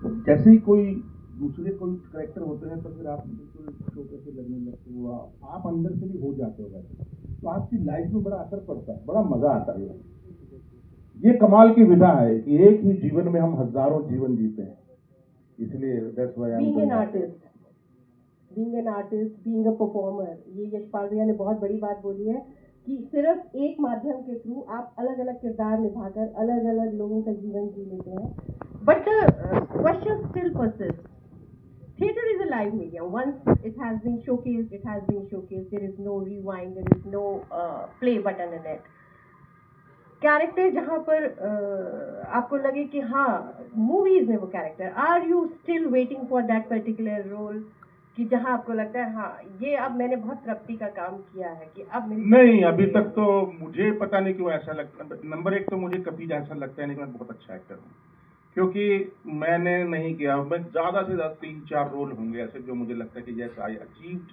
जैसे ही कोई दूसरे कोई करेक्टर होते हैं तो फिर आप बिल्कुल शो कैसे लगने लगते हो, आप अंदर से भी हो जाते हो वैसे, तो आपकी लाइफ में बड़ा असर पड़ता है, बड़ा मजा आता है। ये कमाल की विधा है कि एक ही जीवन में हम हजारों जीवन जीते हैं, इसलिए that's why I am being an artist, being a performer, ये यशपाल भैया ने बहुत बड़ी बात बोली है कि सिर्फ एक माध्यम के थ्रू आप अलग अलग किरदार निभाकर अलग अलग लोगों का जीवन जी लेते हैं। But the question still persist. Theatre is a live medium. Once it has been showcased, it has been showcased. There is no rewind, there is no play button in it. Character जहाँ पर आपको लगे कि हाँ movies में वो character, are you still waiting for that particular role कि जहाँ आपको लगता है हाँ ये अब मैंने बहुत तृप्ति का काम किया है कि अब नहीं, अभी तक तो मुझे पता नहीं क्यों ऐसा लगता। नंबर एक तो मुझे कभी ऐसा लगता है नहीं कि मैं बहुत अच्छा एक्टर हूँ, क्योंकि मैंने नहीं किया। मैं ज्यादा से ज्यादा 3-4 रोल होंगे ऐसे जो मुझे लगता है कि यस आई अचीव्ड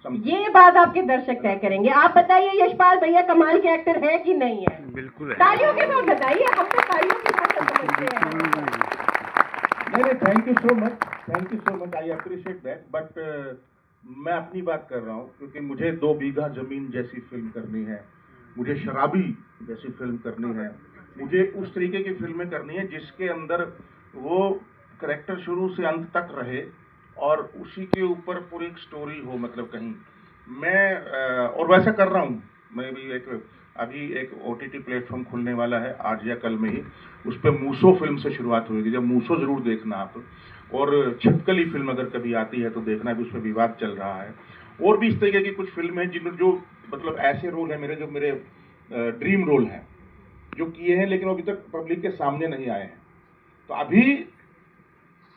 समथिंग। ये बात आपके दर्शक तय करेंगे। आप बताइए यशपाल भैया कमाल के एक्टर है कि नहीं है? बिल्कुल है। तालियों के साथ बताइए, हम तो तालियों के साथ समझते हैं। नहीं, thank you so much, I appreciate that. But मैं अपनी बात कर रहा हूँ, क्योंकि मुझे 2 बीघा जमीन जैसी फिल्म करनी है, मुझे शराबी जैसी फिल्म करनी है, मुझे उस तरीके की फिल्में करनी है जिसके अंदर वो करेक्टर शुरू से अंत तक रहे और उसी के ऊपर पूरी एक स्टोरी हो। मतलब कहीं मैं और वैसा कर रहा हूँ। मैं भी अभी एक OTT प्लेटफॉर्म खुलने वाला है आज या कल में ही, उस पर मूसो फिल्म से शुरुआत होगी। जब मूसो जरूर देखना आप, और छिपकली फिल्म अगर कभी आती है तो देखना भी, उस पर विवाद चल रहा है। और भी इस तरीके की कुछ फिल्म है जिनमें जो मतलब ऐसे रोल है मेरे, जो मेरे ड्रीम रोल हैं, जो किए हैं लेकिन अभी तक पब्लिक के सामने नहीं आए हैं। तो अभी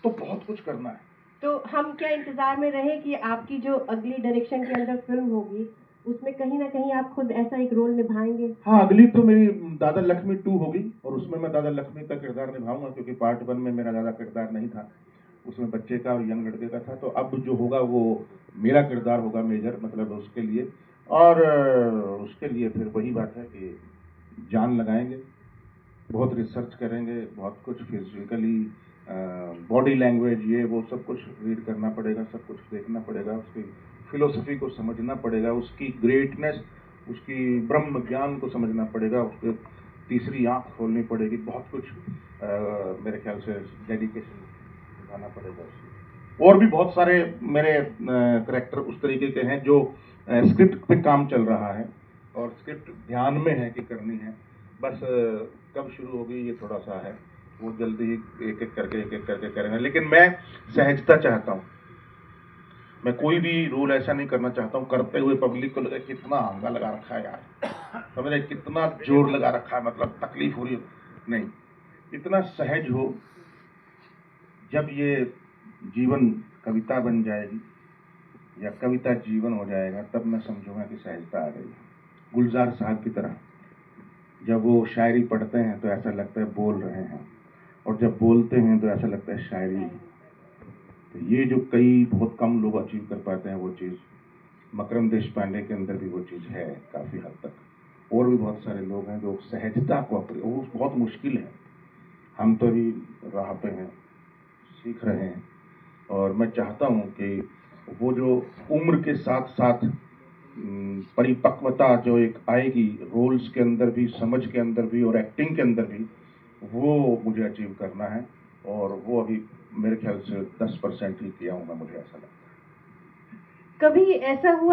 तो बहुत कुछ करना है। तो हम क्या इंतजार में रहे कि आपकी जो अगली डायरेक्शन के अंदर फिल्म होगी उसमें कहीं ना कहीं आप खुद ऐसा एक रोल निभाएंगे? हाँ, अगली तो मेरी दादा लक्ष्मी 2 होगी, और उसमें मैं दादा लक्ष्मी का किरदार निभाऊंगा, क्योंकि पार्ट 1 में मेरा दादा किरदार नहीं था, उसमें बच्चे का और यंग लड़के का था। तो अब जो होगा वो मेरा किरदार होगा मेजर, मतलब उसके लिए। और उसके लिए फिर वही बात है कि जान लगाएंगे, बहुत रिसर्च करेंगे, बहुत कुछ फिजिकली, बॉडी लैंग्वेज, ये वो सब कुछ रीड करना पड़ेगा, सब कुछ देखना पड़ेगा, उसकी फिलोसफी को समझना पड़ेगा, उसकी ग्रेटनेस, उसकी ब्रह्म ज्ञान को समझना पड़ेगा, उसके तीसरी आंख खोलनी पड़ेगी, बहुत कुछ मेरे ख्याल से डेडिकेशन दिखाना पड़ेगा उसकी। और भी बहुत सारे मेरे करेक्टर उस तरीके के हैं जो स्क्रिप्ट पे काम चल रहा है, और स्क्रिप्ट ध्यान में है कि करनी है। बस कब शुरू होगी ये थोड़ा सा है, वो जल्दी ही एक एक करके करेंगे। लेकिन मैं सहजता चाहता हूँ, मैं कोई भी रोल ऐसा नहीं करना चाहता हूँ करते हुए पब्लिक को लगे कितना हंगा लगा रखा है यार, समझे, कितना जोर लगा रखा है, मतलब तकलीफ हो रही है। नहीं, इतना सहज हो। जब ये जीवन कविता बन जाएगी या कविता जीवन हो जाएगा, तब मैं समझूंगा कि सहजता आ गई। गुलजार साहब की तरह जब वो शायरी पढ़ते हैं तो ऐसा लगता है बोल रहे हैं, और जब बोलते हैं तो ऐसा लगता है शायरी। तो ये जो कई बहुत कम लोग अचीव कर पाते हैं वो चीज़, मकरंद देशपांडे के अंदर भी वो चीज़ है काफ़ी हद तक। और भी बहुत सारे लोग हैं जो सहजता को वो बहुत मुश्किल है। हम तो अभी राह पे हैं, सीख रहे हैं, और मैं चाहता हूँ कि वो जो उम्र के साथ साथ परिपक्वता जो एक आएगी रोल्स के अंदर भी, समझ के अंदर भी और एक्टिंग के अंदर भी, वो मुझे अचीव करना है। और वो अभी मेरे ख्याल से 10% ही किया हूँ मैं, मुझे ऐसा लगता है। कभी ऐसा हुआ